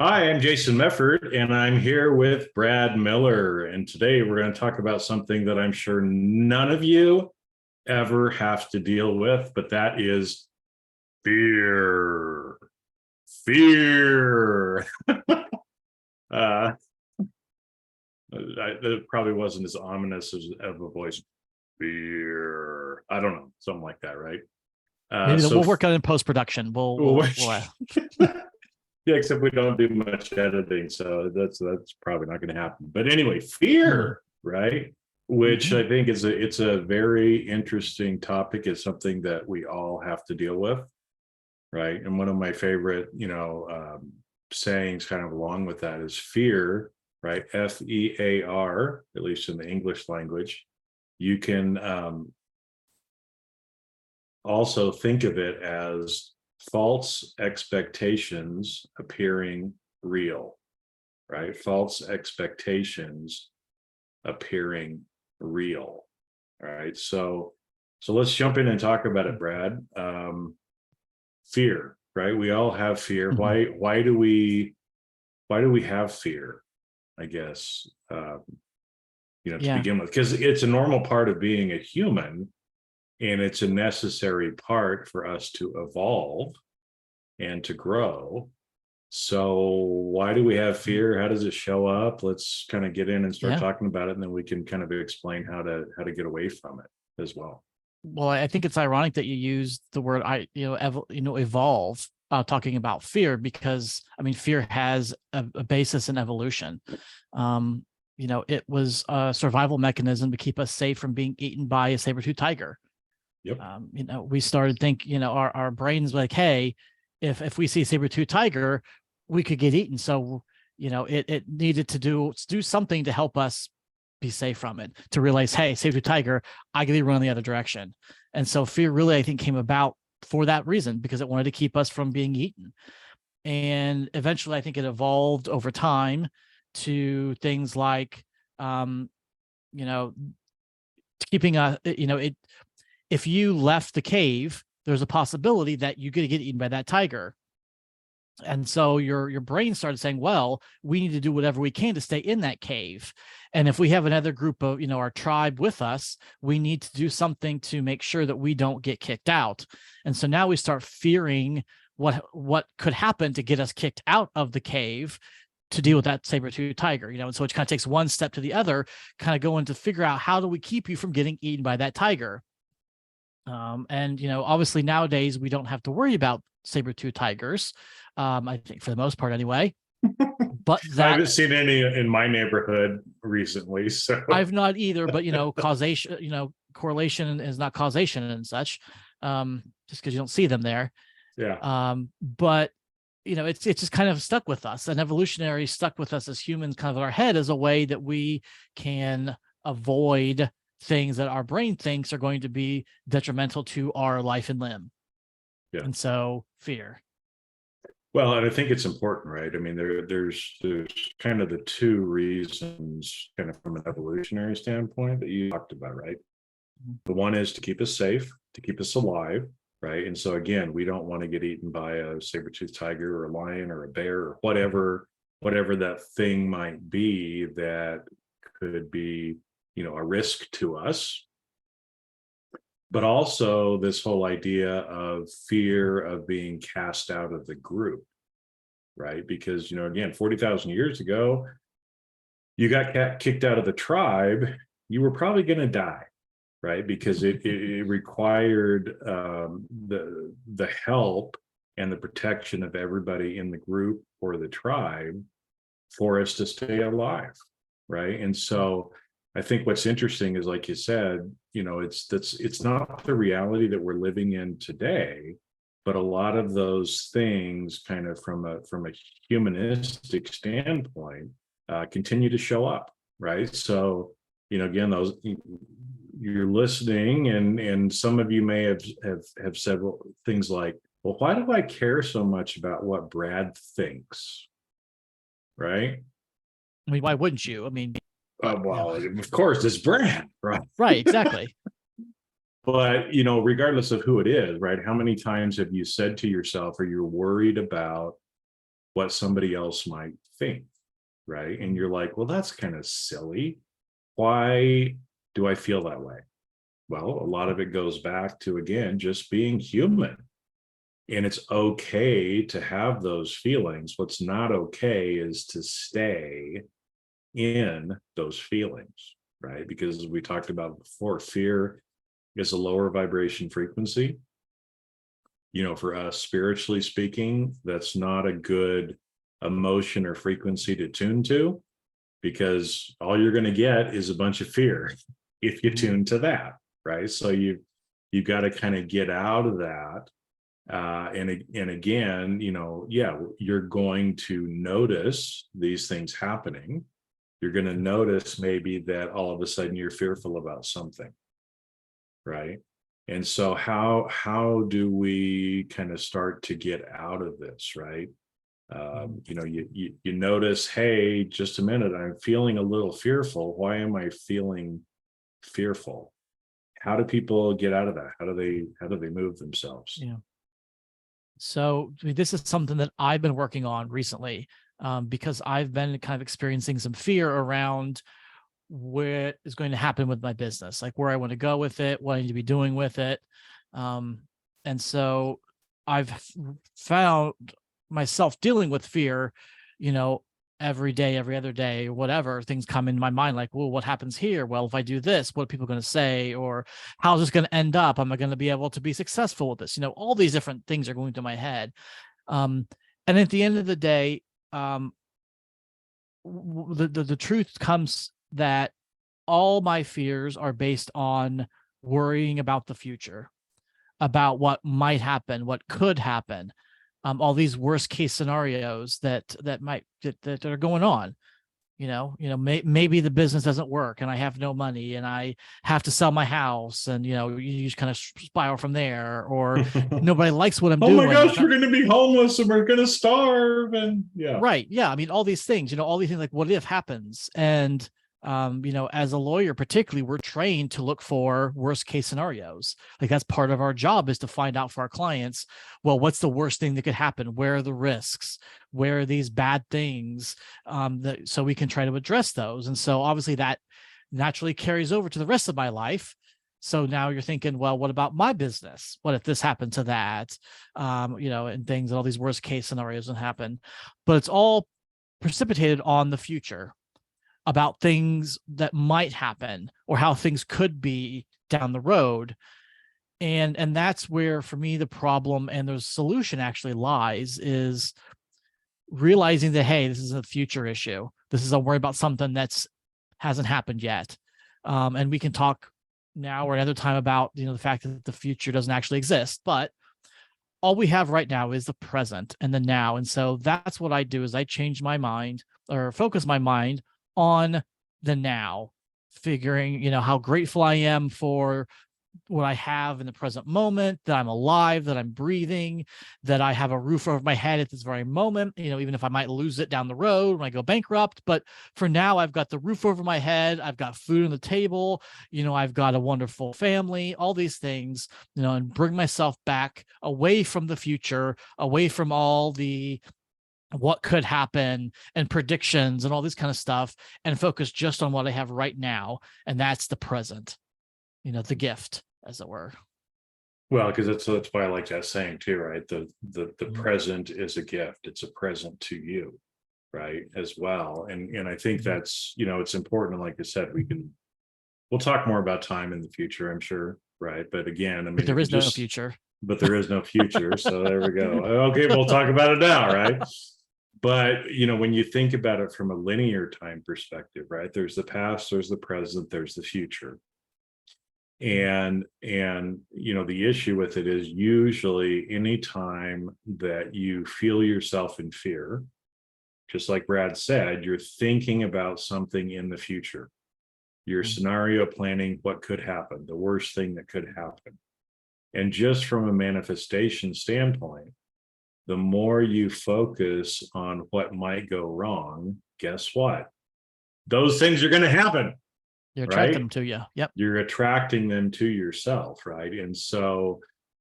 Hi, I'm Jason Mefford, and I'm here with Brad Miller. And today we're going to talk about something that I'm sure none of you ever have to deal with, but that is fear. Fear. uh, it probably wasn't as ominous as of a voice. Fear. I don't know, something like that, right? Uh, Maybe so, we'll work on it in post production. Yeah, except we don't do much editing, so that's probably not going to happen. But anyway, Mhm. fear, right? Which Mhm. I think is it's a very interesting topic. It's something that we all have to deal with, right? And one of my favorite, sayings, kind of along with that, is fear, right? FEAR, at least in the English language. You can also think of it as false expectations appearing real, right? False expectations appearing real. All right. So let's jump in and talk about it, Brad. Fear, right? We all have fear. Mhm. Why do we have fear? I guess to Yeah. begin with, because it's a normal part of being a human, and it's a necessary part for us to evolve and to grow. So why do we have Mhm. fear? How does it show up? Let's kind of get in and start Yeah. talking about it, and then we can kind of explain how to get away from it as well. Well, I think it's ironic that you use the word evolve, talking about fear, because I mean fear has a basis in evolution. Um, it was a survival mechanism to keep us safe from being eaten by a saber-toothed tiger. Yep. We started think, our brains like, hey, if we see a saber-toothed tiger, we could get eaten. So, it needed to do something to help us be safe from it, to realize, hey, saber-toothed tiger, I gotta run the other direction. And so fear really, I think, came about for that reason, because it wanted to keep us from being eaten. And eventually I think it evolved over time to things like you know, keeping a it if you left the cave, there's a possibility that you could get eaten by that tiger. And so your brain started saying, well, we need to do whatever we can to stay in that cave. And if we have another group of, our tribe with us, we need to do something to make sure that we don't get kicked out. And so now we start fearing what could happen to get us kicked out of the cave to deal with that saber-tooth tiger, and so it kind of takes one step to the other, kind of going to figure out how do we keep you from getting eaten by that tiger. And obviously nowadays we don't have to worry about saber-tooth tigers, I think, for the most part anyway. But I that haven't seen any in my neighborhood recently, so I've not either. But causation, correlation is not causation and such. Just because you don't see them there. yeah. But it's just kind of stuck with us, and evolutionary stuck with us as humans, kind of in our head, as a way that we can avoid things that our brain thinks are going to be detrimental to our life and limb. Yeah. And so fear. Well, and I think it's important, right? I mean, there's kind of the two reasons, kind of from an evolutionary standpoint, that you talked about, right? The one is to keep us safe, to keep us alive, right? And so again, we don't want to get eaten by a saber-toothed tiger or a lion or a bear or whatever that thing might be that could be, a risk to us. But also this whole idea of fear of being cast out of the group, right? Because, again, 40,000 years ago, you got kicked out of the tribe, you were probably going to die, right? Because it required the help and the protection of everybody in the group or the tribe for us to stay alive, right? And so I think what's interesting is, like you said, it's not the reality that we're living in today, but a lot of those things, kind of from a humanistic standpoint, continue to show up, right? So, again, those, you're listening, and some of you may have said, well, things like, well, why do I care so much about what Brad thinks, right? I mean, why wouldn't you? I mean, but Well, of course, it's Brad, right? right, exactly. But regardless of who it is, right? How many times have you said to yourself, or you're worried about what somebody else might think, right? And you're like, well, that's kind of silly. Why do I feel that way? Well, a lot of it goes back to, again, just being human. And it's okay to have those feelings. What's not okay is to stay in those feelings, right? Because as we talked about before, fear is a lower vibration frequency. For us, spiritually speaking, that's not a good emotion or frequency to tune to, because all you're going to get is a bunch of fear if you tune to that, right? So you've got to kind of get out of that. And again, you're going to notice these things happening. You're going to notice maybe that all of a sudden you're fearful about something, right? And so how do we kind of start to get out of this, right? You notice, hey, just a minute, I'm feeling a little fearful. Why am I feeling fearful? How do people get out of that? How do they move themselves? Yeah. So this is something that I've been working on recently, because I've been kind of experiencing some fear around what is going to happen with my business, like where I want to go with it, what I need to be doing with it. And so I've found myself dealing with fear, every day, every other day, whatever things come in my mind, like, well, what happens here? Well, if I do this, what are people going to say? Or how's this going to end up? Am I going to be able to be successful with this? All these different things are going through my head. And at the end of the day, the truth comes that all my fears are based on worrying about the future, about what might happen, what could happen, all these worst case scenarios that are going on. Maybe the business doesn't work and I have no money and I have to sell my house, and you just kind of spiral from there, or nobody likes what I'm doing. Oh my gosh, we're going to be homeless and we're going to starve, and right, yeah. I mean, all these things, like what if happens, and as a lawyer, particularly, we're trained to look for worst case scenarios. Like that's part of our job, is to find out for our clients, well, what's the worst thing that could happen? Where are the risks? Where are these bad things? So we can try to address those. And so obviously that naturally carries over to the rest of my life. So now you're thinking, well, what about my business? What if this happened to that? And things, and all these worst case scenarios that happen. But it's all precipitated on the future, about things that might happen or how things could be down the road. And that's where, for me, the problem and the solution actually lies, is realizing that, hey, this is a future issue. This is a worry about something that's hasn't happened yet. And we can talk now or another time about, the fact that the future doesn't actually exist, but all we have right now is the present and the now. And so that's what I do, is I change my mind, or focus my mind on the now, figuring, how grateful I am for what I have in the present moment, that I'm alive, that I'm breathing, that I have a roof over my head at this very moment, even if I might lose it down the road when I go bankrupt. But for now, I've got the roof over my head. I've got food on the table. I've got a wonderful family, all these things, and bring myself back away from the future, away from all the what could happen and predictions and all this kind of stuff, and focus just on what I have right now. And that's the present, the gift, as it were. Well, because that's why I like that saying too, right? The present is a gift. It's a present to you, right? As well. And I think that's, it's important. And like I said, we'll talk more about time in the future, I'm sure. Right. But again, I mean, But there is no future. But there is no future. So there we go. Okay, we'll talk about it now, right? But when you think about it from a linear time perspective, right? There's the past, there's the present, there's the future. And the issue with it is, usually any time that you feel yourself in fear, just like Brad said, you're thinking about something in the future. You're scenario planning what could happen, the worst thing that could happen. And just from a manifestation standpoint, the more you focus on what might go wrong, guess what? Those things are going to happen. You're attracting them to you. Yep. You're attracting them to yourself, right? And so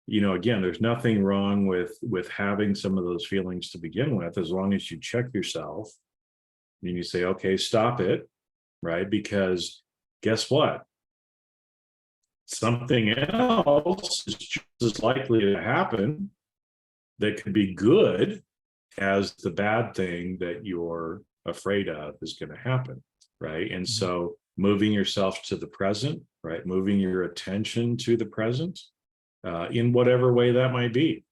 again, there's nothing wrong with having some of those feelings to begin with, as long as you check yourself and you say, okay, stop it, right? Because guess what? Something else is just as likely to happen that could be good as the bad thing that you're afraid of is going to happen, right? And so moving yourself to the present, right? Moving your attention to the present, in whatever way that might be.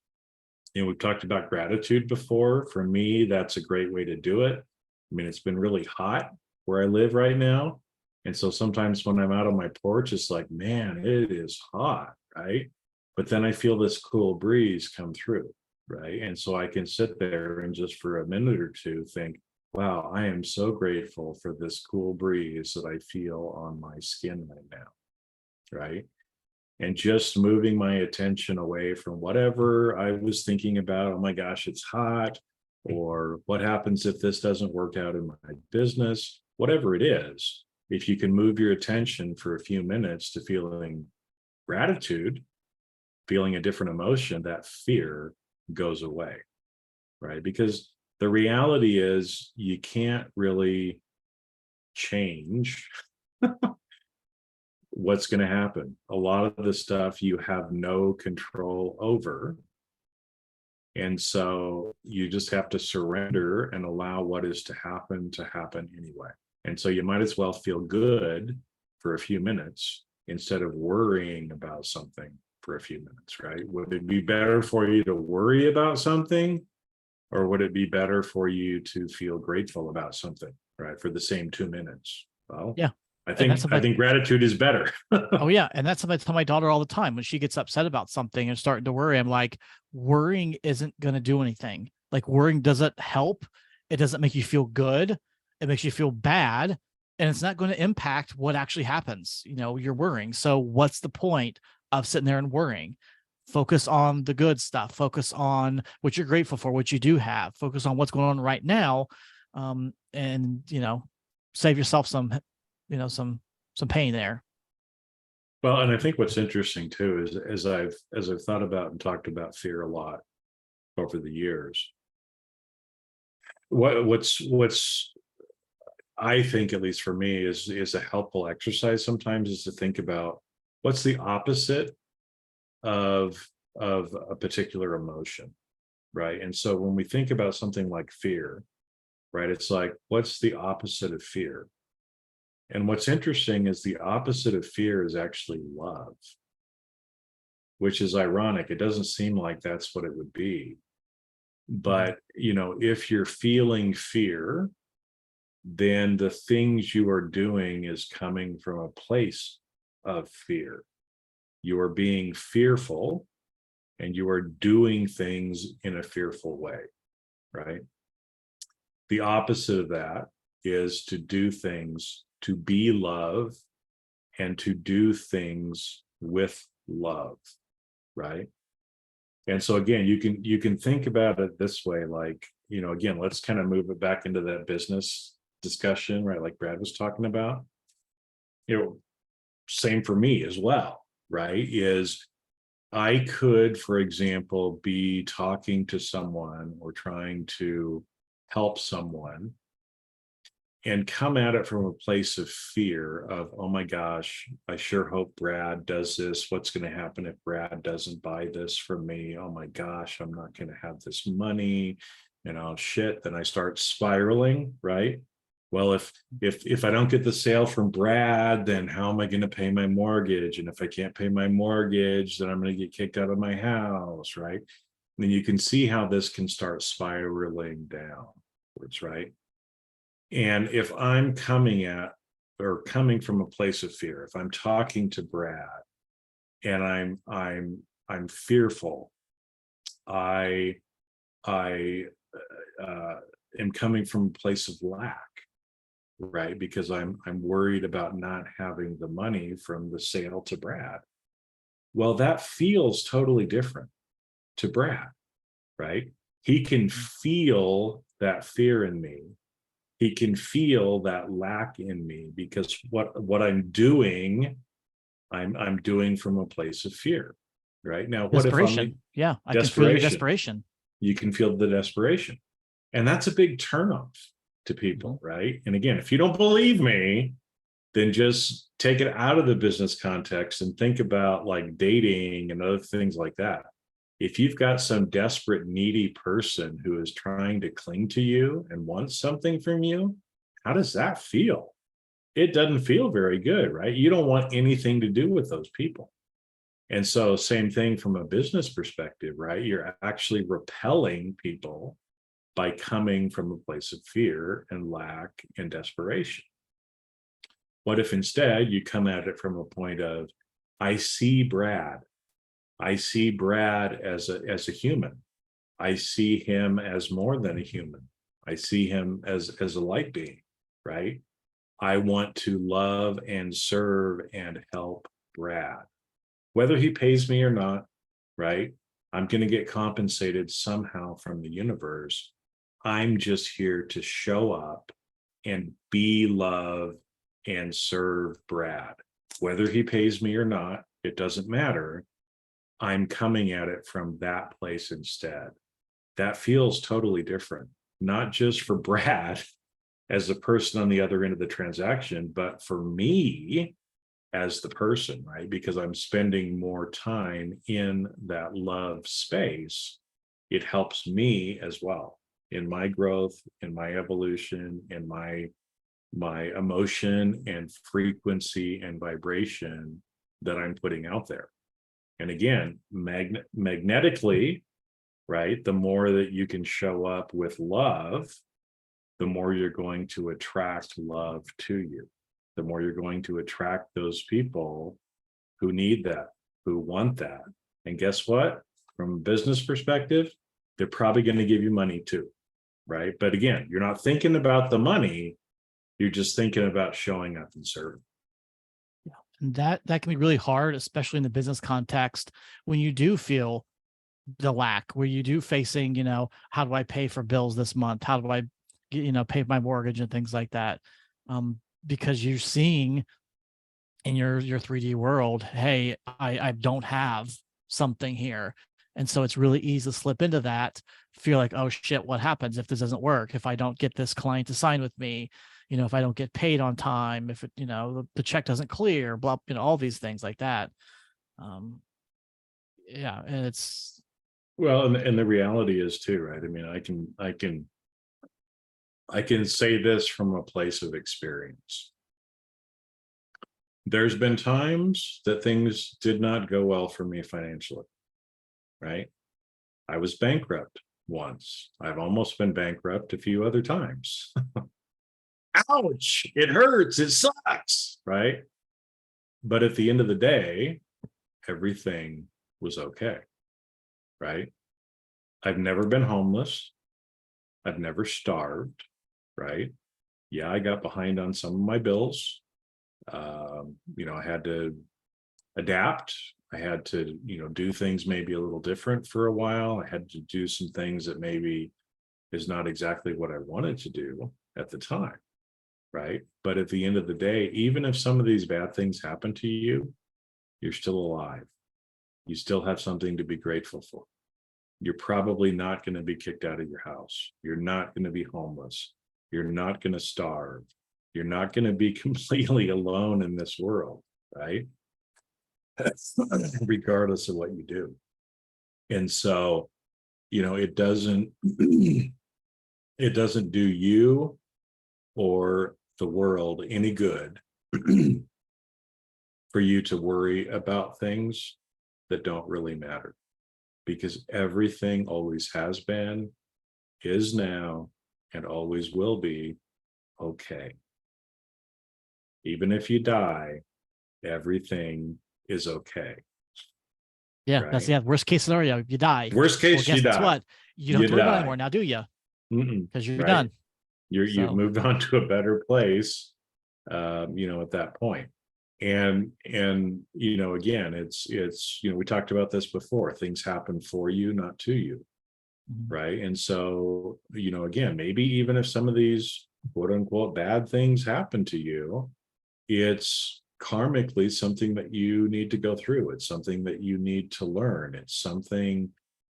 We've talked about gratitude before. For me, that's a great way to do it. I mean, it's been really hot where I live right now. And so sometimes when I'm out on my porch, it's like, man, it is hot, right? But then I feel this cool breeze come through, right? And so I can sit there and just for a minute or two think, wow, I am so grateful for this cool breeze that I feel on my skin right now, right? And just moving my attention away from whatever I was thinking about. Oh my gosh, it's hot. Or what happens if this doesn't work out in my business? Whatever it is, if you can move your attention for a few minutes to feeling gratitude, feeling a different emotion, that fear goes away, right? Because the reality is you can't really change what's going to happen. A lot of the stuff you have no control over. And so you just have to surrender and allow what is to happen anyway. And so you might as well feel good for a few minutes instead of worrying about something for a few minutes, right? Would it be better for you to worry about something, or would it be better for you to feel grateful about something, right? For the same 2 minutes? Well, Yeah. I And that's think gratitude is better. Oh yeah. And that's something I tell my daughter all the time when she gets upset about something and starting to worry. I'm like, worrying isn't going to do anything. Like worrying doesn't help. It doesn't make you feel good. It makes you feel bad. And it's not going to impact what actually happens. You're worrying. So what's the point of sitting there and worrying? Focus on the good stuff. Focus on what you're grateful for, what you do have. Focus on what's going on right now. And save yourself some pain there. Well, and I think what's interesting too is as I've thought about and talked about fear a lot over the years, what's I think, at least for me, is a helpful exercise sometimes is to think about what's the opposite of a particular emotion, right? And so when we think about something like fear, right, it's like, what's the opposite of fear? And what's interesting is the opposite of fear is actually love, which is ironic. It doesn't seem like that's what it would be. But, if you're feeling fear, then the things you are doing is coming from a place of fear. You are being fearful and you are doing things in a fearful way, right? The opposite of that is to do things, to be love, and to do things with love, right? And so again, you can think about it this way, like, again, let's kind of move it back into that business discussion, right? Like Brad was talking about. Same for me as well, right? Is I could, for example, be talking to someone or trying to help someone and come at it from a place of fear of, oh my gosh, I sure hope Brad does this. What's going to happen if Brad doesn't buy this from me? Oh my gosh, I'm not going to have this money, shit. Then I start spiraling, right? Well, if I don't get the sale from Brad, then how am I going to pay my mortgage? And if I can't pay my mortgage, then I'm going to get kicked out of my house, right? And then you can see how this can start spiraling downwards, right? And if I'm coming from a place of fear, if I'm talking to Brad and I'm fearful, I am coming from a place of lack, right? Because I'm worried about not having the money from the sale to Brad. Well, that feels totally different to Brad, right? He can feel that fear in me. He can feel that lack in me because what I'm doing, I'm doing from a place of fear. right? Now, what if I'm Desperation. Yeah, I can feel your desperation? desperation. You can feel the desperation. And that's a big turnoff to people, right? And again, if you don't believe me, then just take it out of the business context and think about like dating and other things like that. If you've got some desperate, needy person who is trying to cling to you and wants something from you, how does that feel? It doesn't feel very good, right? You don't want anything to do with those people. And so, same thing from a business perspective, right? You're actually repelling people by coming from a place of fear and lack and desperation. What if instead you come at it from a point of, I see Brad. I see Brad as a human. I see him as more than a human. I see him as a light being, right? I want to love and serve and help Brad, whether he pays me or not, right? I'm going to get compensated somehow from the universe. I'm just here to show up and be love and serve Brad. Whether he pays me or not, it doesn't matter. I'm coming at it from that place instead. That feels totally different, not just for Brad as the person on the other end of the transaction, but for me as the person, right? Because I'm spending more time in that love space. It helps me as well in my growth, in my evolution, in my emotion and frequency and vibration that I'm putting out there. And again, magnetically, right? The more that you can show up with love, the more you're going to attract love to you. The more you're going to attract those people who need that, who want that. And guess what? From a business perspective, they're probably going to give you money too, right? But again, you're not thinking about the money. You're just thinking about showing up and serving. Yeah. And that can be really hard, especially in the business context, when you do feel the lack, where you do facing, how do I pay for bills this month? How do I, pay my mortgage and things like that? Because you're seeing in your 3D world, hey, I don't have something here. And so it's really easy to slip into that, feel like, oh shit, what happens if this doesn't work? If I don't get this client to sign with me, if I don't get paid on time, if it, the check doesn't clear, blah, all these things like that. Yeah. And it's, well, and the reality is too, right? I mean, I can say this from a place of experience. There's been times that things did not go well for me financially, right? I was bankrupt once. I've almost been bankrupt a few other times. Ouch, it hurts, it sucks, right? But at the end of the day, everything was okay, right? I've never been homeless. I've never starved, right? Yeah, I got behind on some of my bills. I had to adapt. I had to, do things maybe a little different for a while. I had to do some things that maybe is not exactly what I wanted to do at the time, right? But at the end of the day, even if some of these bad things happen to you, you're still alive. You still have something to be grateful for. You're probably not going to be kicked out of your house. You're not going to be homeless. You're not going to starve. You're not going to be completely alone in this world, right? Regardless of what you do. And so, it doesn't do you or the world any good for you to worry about things that don't really matter, because everything always has been, is now, and always will be okay. Even if you die, everything is okay. yeah, Right? that's the worst case scenario. You die. Worst case, well, you guess die. what? You don't have to worry about it anymore now, do you? Because you're Right? done. You've moved on to a better place, at that point. And again, it's we talked about this before. Things happen for you, not to you. Right. And so, again, maybe even if some of these quote unquote bad things happen to you, it's karmically something that you need to go through. It's something that you need to learn. It's something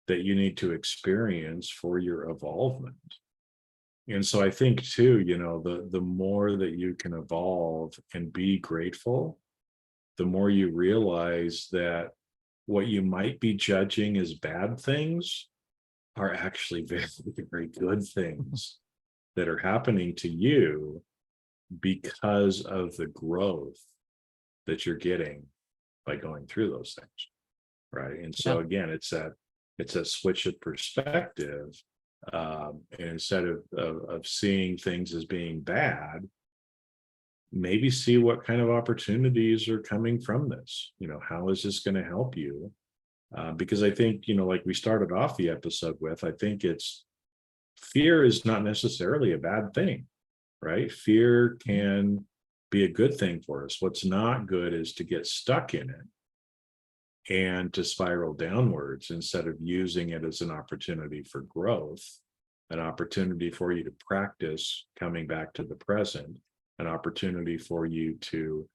that you need to experience for your evolvement. And so I think too, the more that you can evolve and be grateful, the more you realize that what you might be judging as bad things are actually very, very good things that are happening to you because of the growth that you're getting by going through those things. Right. And so again, it's a switch of perspective. And instead of seeing things as being bad, maybe see what kind of opportunities are coming from this. How is this going to help you? Because I think, like we started off the episode with, I think fear is not necessarily a bad thing, right? Fear can be a good thing for us. What's not good is to get stuck in it and to spiral downwards instead of using it as an opportunity for growth, an opportunity for you to practice coming back to the present, an opportunity for you to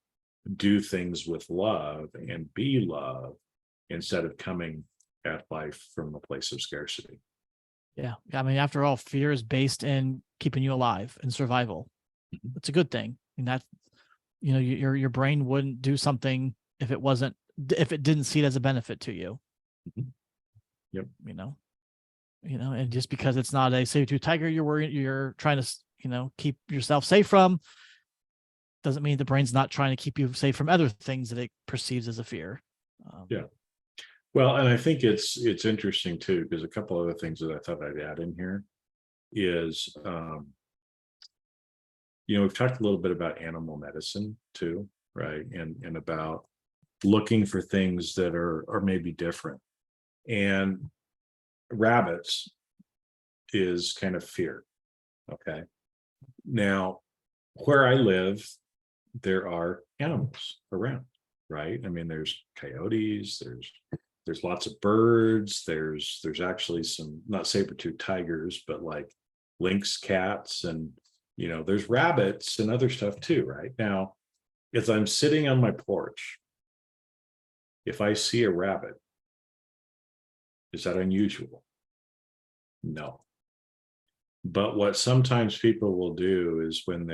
do things with love and be love instead of coming at life from a place of scarcity. Yeah. I mean, after all, fear is based in keeping you alive and survival. It's a good thing. And that, your brain wouldn't do something if it didn't see it as a benefit to you. Yep. And just because it's not a saber-tooth tiger you're trying to, keep yourself safe from, doesn't mean the brain's not trying to keep you safe from other things that it perceives as a fear. Yeah. Well, and I think it's interesting too, because a couple other things that I thought I'd add in here is, we've talked a little bit about animal medicine too, right? And about looking for things that are maybe different. And rabbits is kind of fear. Okay. Now, where I live, there are animals around, right? I mean, there's coyotes, there's lots of birds, there's actually some, not saber-tooth tigers, but like lynx cats, and there's rabbits and other stuff too. Right now, as I'm sitting on my porch, if I see a rabbit, is that unusual? No. But what sometimes people will do is when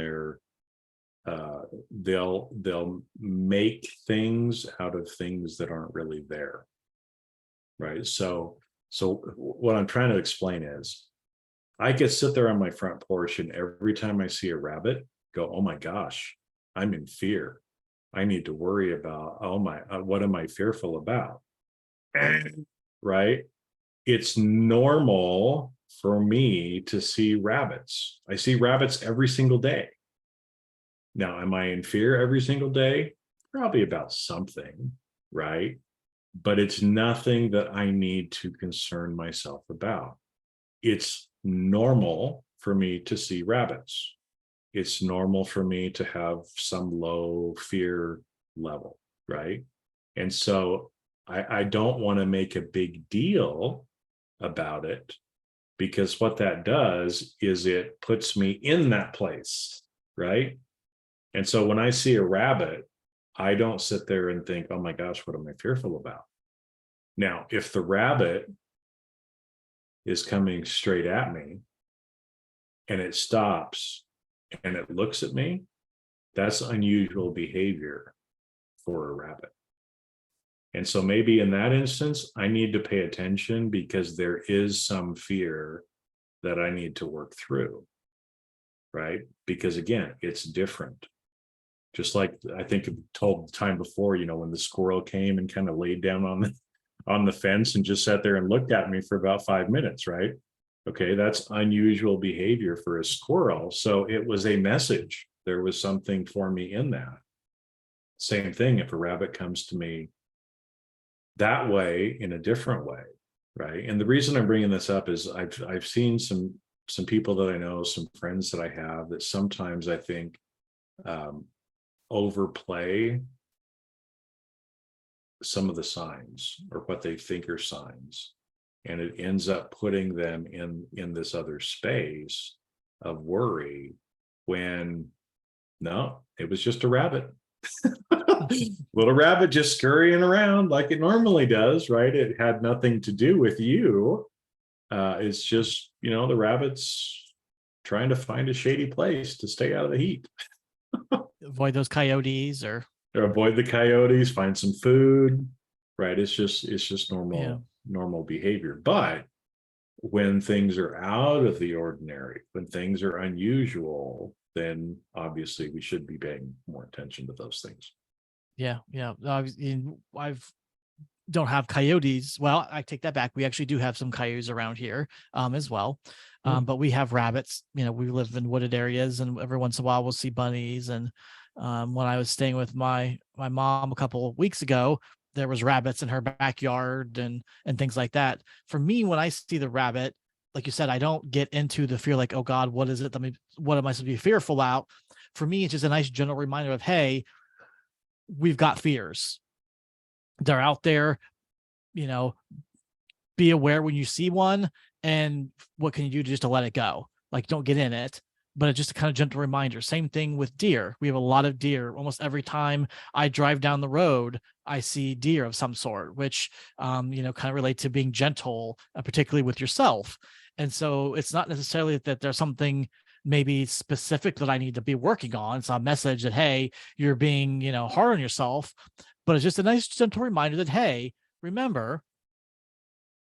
they'll make things out of things that aren't really there. Right. So what I'm trying to explain is I could sit there on my front porch and every time I see a rabbit, go, oh my gosh, I'm in fear. I need to worry about, what am I fearful about? Right. It's normal for me to see rabbits. I see rabbits every single day. Now, am I in fear every single day? Probably about something, right? But it's nothing that I need to concern myself about. It's normal for me to see rabbits. It's normal for me to have some low fear level, right? And so I don't want to make a big deal about it, because what that does is it puts me in that place, right? And so when I see a rabbit, I don't sit there and think, oh my gosh, what am I fearful about? Now, if the rabbit is coming straight at me and it stops and it looks at me, that's unusual behavior for a rabbit. And so maybe in that instance, I need to pay attention because there is some fear that I need to work through, right? Because again, it's different. Just like I think I told the time before, when the squirrel came and kind of laid down on the fence and just sat there and looked at me for about 5 minutes, right? Okay, that's unusual behavior for a squirrel. So it was a message. There was something for me in that. Same thing if a rabbit comes to me that way in a different way, right? And the reason I'm bringing this up is I've seen some people that I know, some friends that I have, that sometimes I think overplay some of the signs or what they think are signs, and it ends up putting them in this other space of worry when no, it was just a rabbit. Little rabbit just scurrying around like it normally does, right? It had nothing to do with you. It's just, the rabbit's trying to find a shady place to stay out of the heat. Avoid those coyotes or Avoid the coyotes, find some food, right? It's just normal behavior. But when things are out of the ordinary, when things are unusual, then obviously we should be paying more attention to those things. Yeah. I've don't have coyotes. Well, I take that back. We actually do have some coyotes around here as well. But we have rabbits. We live in wooded areas, and every once in a while we'll see bunnies. And when I was staying with my mom a couple of weeks ago, there was rabbits in her backyard and things like that. For me, when I see the rabbit, like you said, I don't get into the fear like, oh God, what is it? What am I supposed to be fearful about? For me, it's just a nice general reminder of, hey, we've got fears. They're out there, be aware when you see one, and what can you do just to let it go? Like, don't get in it, but it's just a kind of gentle reminder. Same thing with deer. We have a lot of deer. Almost every time I drive down the road, I see deer of some sort, which, kind of relate to being gentle, particularly with yourself. And so it's not necessarily that there's something maybe specific that I need to be working on. It's a message that, hey, you're being, hard on yourself, but it's just a nice gentle reminder that, hey, remember,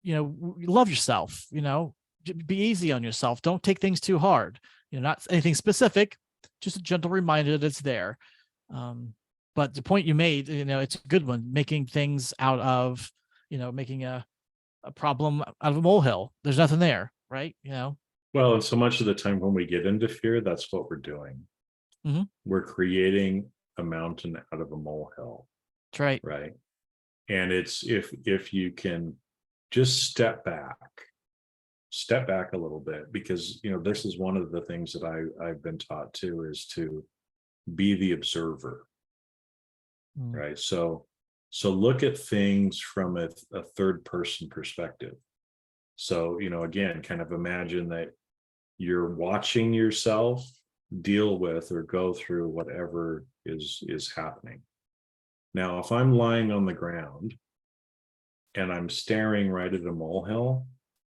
love yourself, be easy on yourself. Don't take things too hard, not anything specific, just a gentle reminder that it's there. But the point you made, it's a good one, making things out of, making a problem out of a molehill. There's nothing there, right? Well, and so much of the time when we get into fear, that's what we're doing. We're creating a mountain out of a molehill. That's right. Right. And it's if you can just step back a little bit, because this is one of the things that I've been taught too, is to be the observer. Right. So look at things from a third person perspective. So, again, kind of imagine that you're watching yourself deal with or go through whatever is happening. Now, if I'm lying on the ground and I'm staring right at a molehill,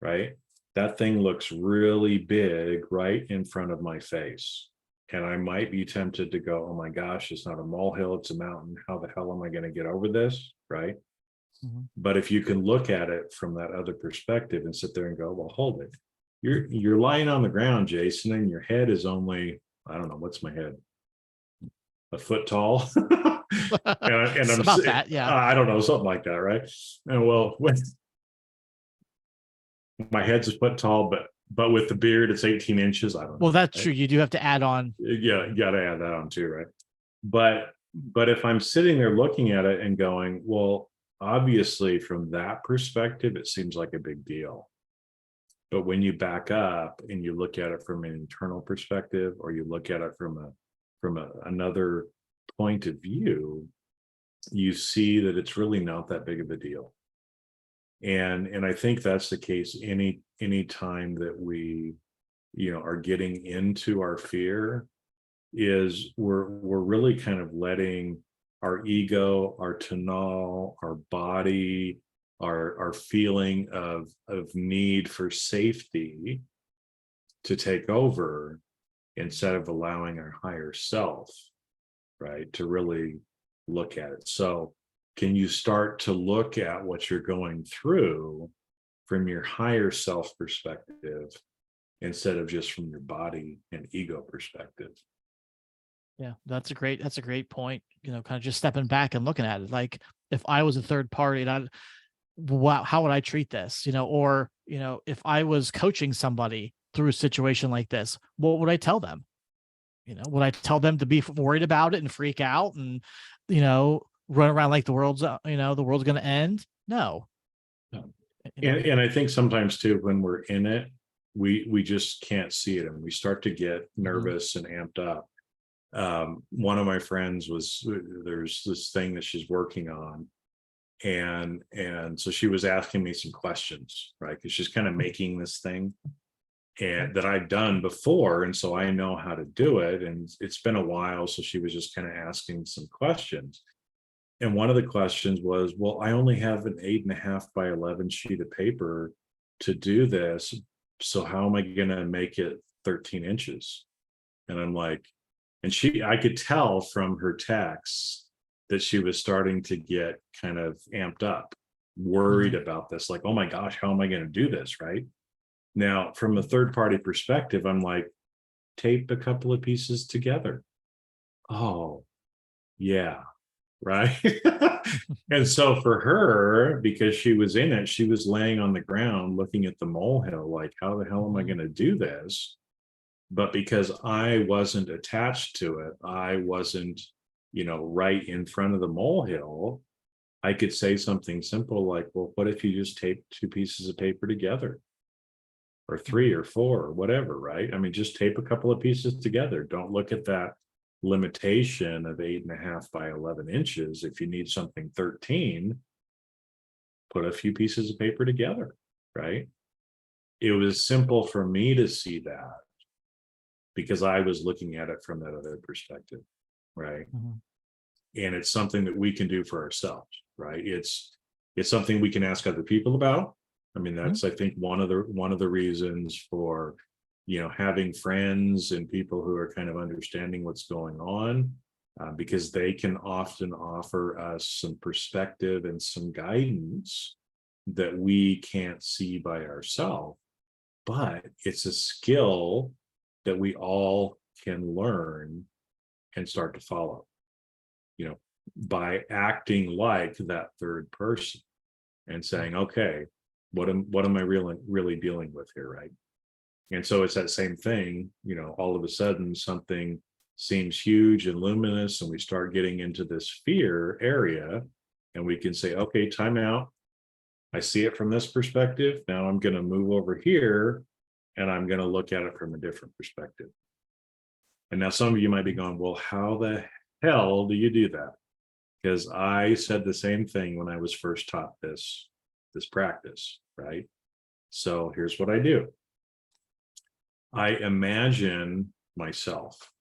right, that thing looks really big right in front of my face. And I might be tempted to go, oh my gosh, it's not a molehill, it's a mountain. How the hell am I going to get over this? Right. But if you can look at it from that other perspective and sit there and go, well, hold it. You're lying on the ground, Jason, and your head is only, I don't know, what's my head? A foot tall. and I'm about that, yeah. I don't know, something like that, right? And well, when my head's a foot tall, but with the beard, it's 18 inches. I don't know. Well, that's true. You do have to add on. Yeah, you got to add that on too, right? But if I'm sitting there looking at it and going, well, obviously from that perspective, it seems like a big deal. But when you back up and you look at it from an internal perspective, or you look at it from another point of view, you see that it's really not that big of a deal. And I think that's the case any time that we are getting into our fear, is we're really kind of letting our ego, our tonal, our body, our feeling of need for safety to take over, instead of allowing our higher self, right, to really look at it. So can you start to look at what you're going through from your higher self perspective, instead of just from your body and ego perspective? Yeah, that's a great point. Kind of just stepping back and looking at it. Like, if I was a third party, and how would I treat this? Or if I was coaching somebody through a situation like this, what would I tell them? Would I tell them to be worried about it and freak out and run around like the world's going to end? No. And I think sometimes too, when we're in it, we just can't see it, and we start to get nervous and amped up. One of my friends there's this thing that she's working on, and so she was asking me some questions, right, because she's kind of making this thing, and that I've done before. And so I know how to do it. And it's been a while. So she was just kind of asking some questions. And one of the questions was, well, I only have an 8.5 by 11 sheet of paper to do this. So how am I going to make it 13 inches? And I'm like, and I could tell from her texts that she was starting to get kind of amped up, worried about this, like, oh my gosh, how am I going to do this? Right. Now, from a third party perspective, I'm like, tape a couple of pieces together. Oh, yeah. Right. And so for her, because she was in it, she was laying on the ground looking at the molehill, like, how the hell am I going to do this? But because I wasn't attached to it, I wasn't, right in front of the molehill, I could say something simple like, well, what if you just tape 2 pieces of paper together? Or 3 or 4 or whatever, right? I mean, just tape a couple of pieces together. Don't look at that limitation of 8.5 by 11 inches. If you need something 13, put a few pieces of paper together, right? It was simple for me to see that because I was looking at it from that other perspective, right? And it's something that we can do for ourselves, right? It's something we can ask other people about. I mean, that's, I think, one of the reasons for, having friends and people who are kind of understanding what's going on, because they can often offer us some perspective and some guidance that we can't see by ourselves. But it's a skill that we all can learn and start to follow, by acting like that third person and saying, okay, what am I really dealing with here, right? And so it's that same thing, all of a sudden something seems huge and luminous, and we start getting into this fear area, and we can say, okay, time out. I see it from this perspective. Now I'm going to move over here and I'm going to look at it from a different perspective. And now some of you might be going, well, how the hell do you do that? Because I said the same thing when I was first taught this practice, right? So here's what I do. I imagine myself.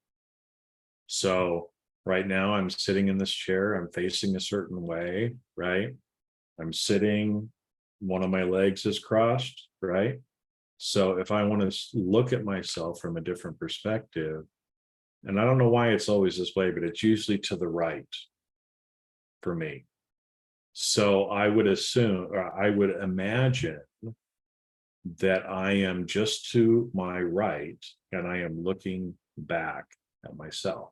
So right now I'm sitting in this chair, I'm facing a certain way, right? I'm sitting, one of my legs is crossed, right? So if I want to look at myself from a different perspective, and I don't know why it's always this way, but it's usually to the right for me. So I would assume, or I would imagine that I am just to my right and I am looking back at myself,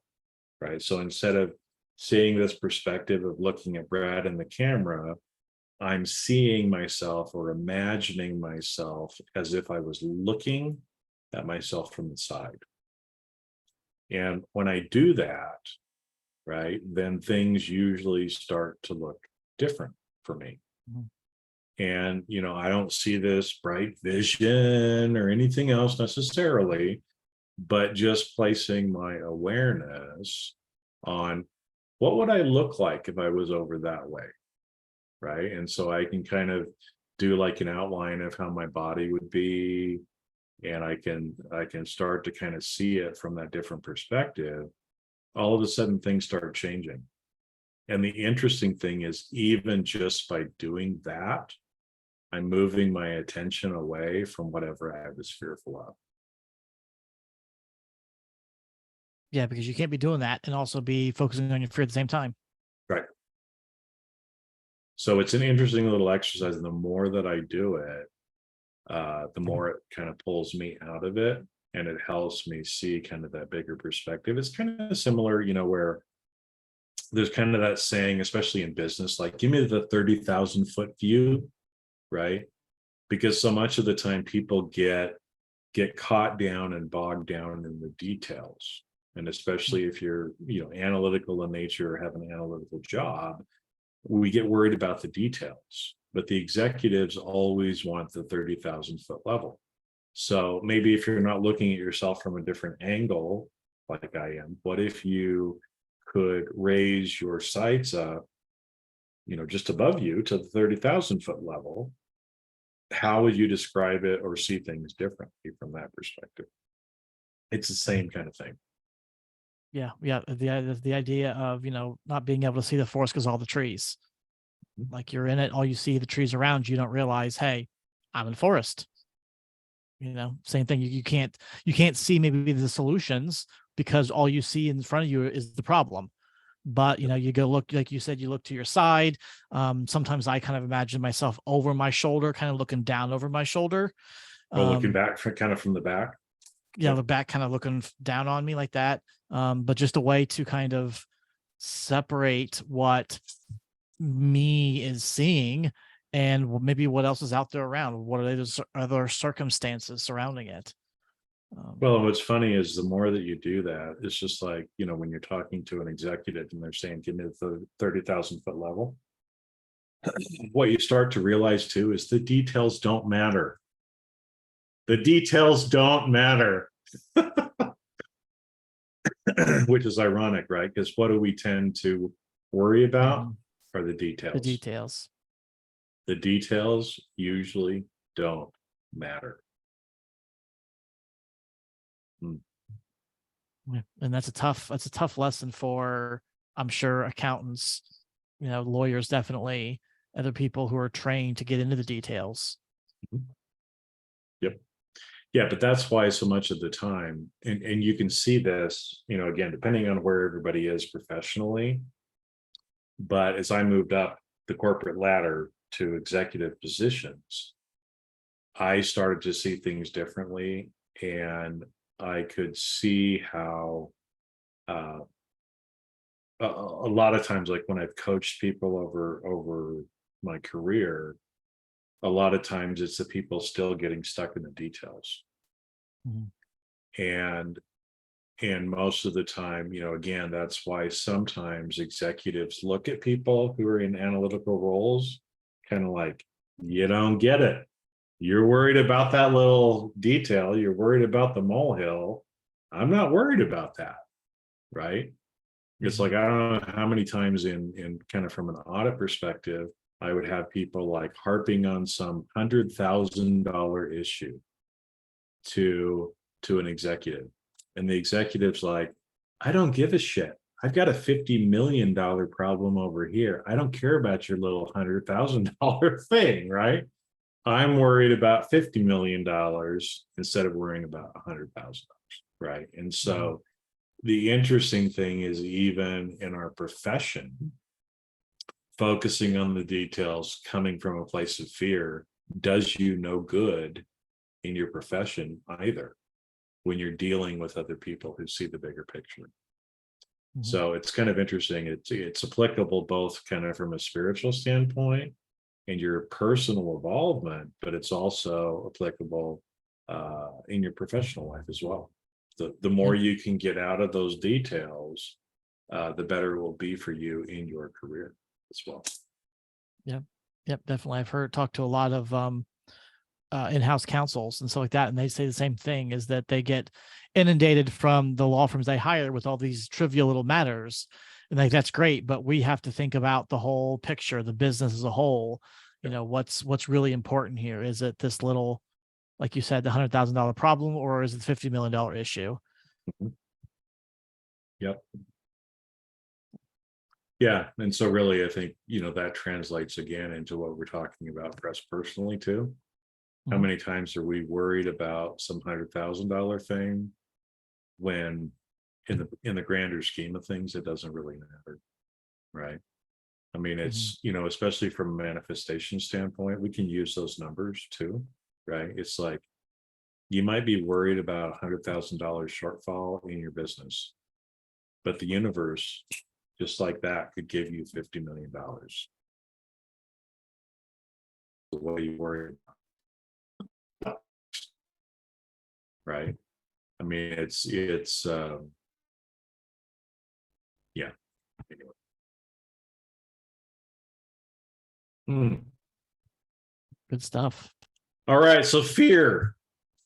right? So instead of seeing this perspective of looking at Brad in the camera, I'm seeing myself or imagining myself as if I was looking at myself from the side. And when I do that, right, then things usually start to look different for me. And, I don't see this bright vision or anything else necessarily, but just placing my awareness on what would I look like if I was over that way, right? And so I can kind of do like an outline of how my body would be, and I can start to kind of see it from that different perspective. All of a sudden things start changing. And the interesting thing is, even just by doing that, I'm moving my attention away from whatever I was fearful of. Yeah, because you can't be doing that and also be focusing on your fear at the same time. Right. So it's an interesting little exercise. And the more that I do it, the more it kind of pulls me out of it, and it helps me see kind of that bigger perspective. It's kind of similar, where there's kind of that saying, especially in business, like, give me the 30,000 foot view, right? Because so much of the time people get caught down and bogged down in the details. And especially if you're, analytical in nature or have an analytical job, we get worried about the details. But the executives always want the 30,000 foot level. So maybe if you're not looking at yourself from a different angle, like I am, what if you could raise your sights up, just above you to the 30,000 foot level, how would you describe it or see things differently from that perspective? It's the same kind of thing. Yeah, the idea of, not being able to see the forest because all the trees, like you're in it, all you see the trees around you, don't realize, hey, I'm in forest. Same thing. You can't see maybe the solutions because all you see in front of you is the problem. But you go look, like you said, you look to your side. Sometimes I kind of imagine myself over my shoulder, kind of looking down over my shoulder. Or looking back, kind of from the back. The back kind of looking down on me like that. But just a way to kind of separate what me is seeing and maybe what else is out there around. What are those other circumstances surrounding it? Well, what's funny is the more that you do that, it's just like, when you're talking to an executive and they're saying, give me the 30,000-foot level. What you start to realize too is the details don't matter. The details don't matter. Which is ironic, right? Because what do we tend to worry about are the details. The details. The details usually don't matter. And that's a tough lesson for, I'm sure, accountants, lawyers, definitely, other people who are trained to get into the details. Yep. Yeah, but that's why so much of the time, and you can see this, again, depending on where everybody is professionally. But as I moved up the corporate ladder to executive positions, I started to see things differently, and I could see how a lot of times, like when I've coached people over my career, a lot of times it's the people still getting stuck in the details. And most of the time, again, that's why sometimes executives look at people who are in analytical roles kind of like, you don't get it. You're worried about that little detail. You're worried about the molehill. I'm not worried about that. Right. It's like, I don't know how many times in kind of from an audit perspective, I would have people like harping on some $100,000 issue to an executive. And the executive's like, I don't give a shit. I've got a $50 million problem over here. I don't care about your little $100,000 thing, right? I'm worried about $50 million instead of worrying about $100,000, right? And so the interesting thing is, even in our profession, focusing on the details coming from a place of fear does you no good in your profession either, when you're dealing with other people who see the bigger picture. So it's kind of interesting. It's applicable both kind of from a spiritual standpoint and your personal involvement, but it's also applicable in your professional life as well. The more you can get out of those details, the better it will be for you in your career as well. Yep, definitely. I've talked to a lot of in-house counsels and stuff like that, and they say the same thing, is that they get inundated from the law firms they hire with all these trivial little matters, and like, that's great, but we have to think about the whole picture, the business as a whole. What's really important here? Is it this little, like you said, the $100,000 problem, or is it the $50 million issue? Yep. Yeah, and so really, I think that translates again into what we're talking about for us personally too. How many times are we worried about some $100,000 thing when in the grander scheme of things, it doesn't really matter, right? I mean, it's, especially from a manifestation standpoint, we can use those numbers too, right? It's like, you might be worried about $100,000 shortfall in your business, but the universe, just like that, could give you $50 million. So what are you worried about? Right? I mean, it's yeah. Anyway. Good stuff. All right, so fear,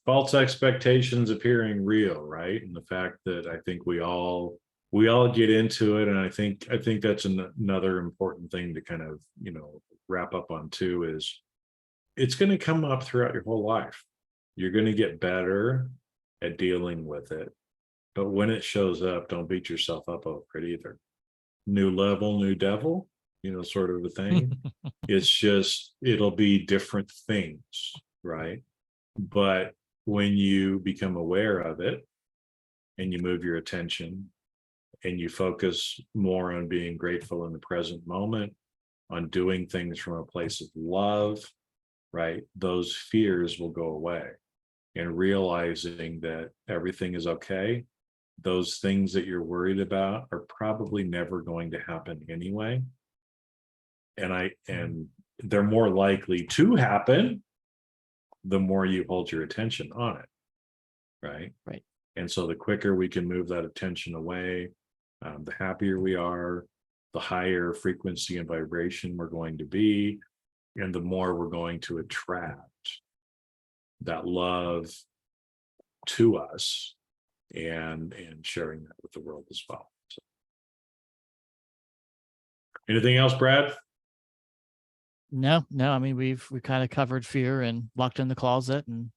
false expectations appearing real, right? And the fact that I think we all get into it, and I think that's another important thing to kind of wrap up on too, is it's going to come up throughout your whole life. You're going to get better at dealing with it. But when it shows up, don't beat yourself up over it either. New level, new devil, sort of a thing. It's just, it'll be different things, right? But when you become aware of it and you move your attention and you focus more on being grateful in the present moment, on doing things from a place of love, right? Those fears will go away. And realizing that everything is okay, those things that you're worried about are probably never going to happen anyway. And they're more likely to happen the more you hold your attention on it, right? Right. And so the quicker we can move that attention away, the happier we are, the higher frequency and vibration we're going to be, and the more we're going to attract that love to us and sharing that with the world as well. So. Anything else, Brad? No. I mean, we kind of covered fear and locked in the closet and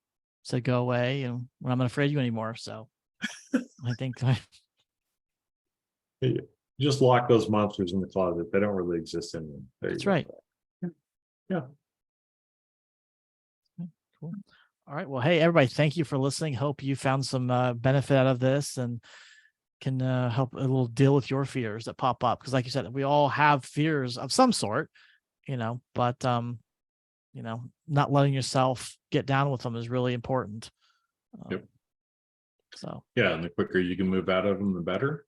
said, go away. And I'm not afraid of you anymore. So I think just lock those monsters in the closet. They don't really exist anymore. That's right. Yeah. Cool. All right. Well, hey, everybody, thank you for listening. Hope you found some benefit out of this and can help a little deal with your fears that pop up. Because like you said, we all have fears of some sort, but, not letting yourself get down with them is really important. Yep. So. Yeah. And the quicker you can move out of them, the better.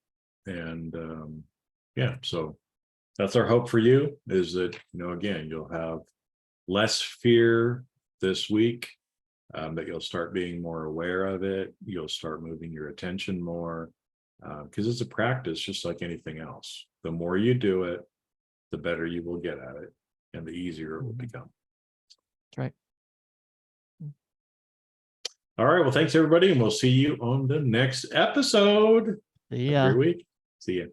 And so that's our hope for you, is that, again, you'll have less fear this week, that you'll start being more aware of it. You'll start moving your attention more, because it's a practice just like anything else. The more you do it, the better you will get at it and the easier it will become. That's right. All right. Well, thanks everybody. And we'll see you on the next episode. Yeah. Have a great week. See you.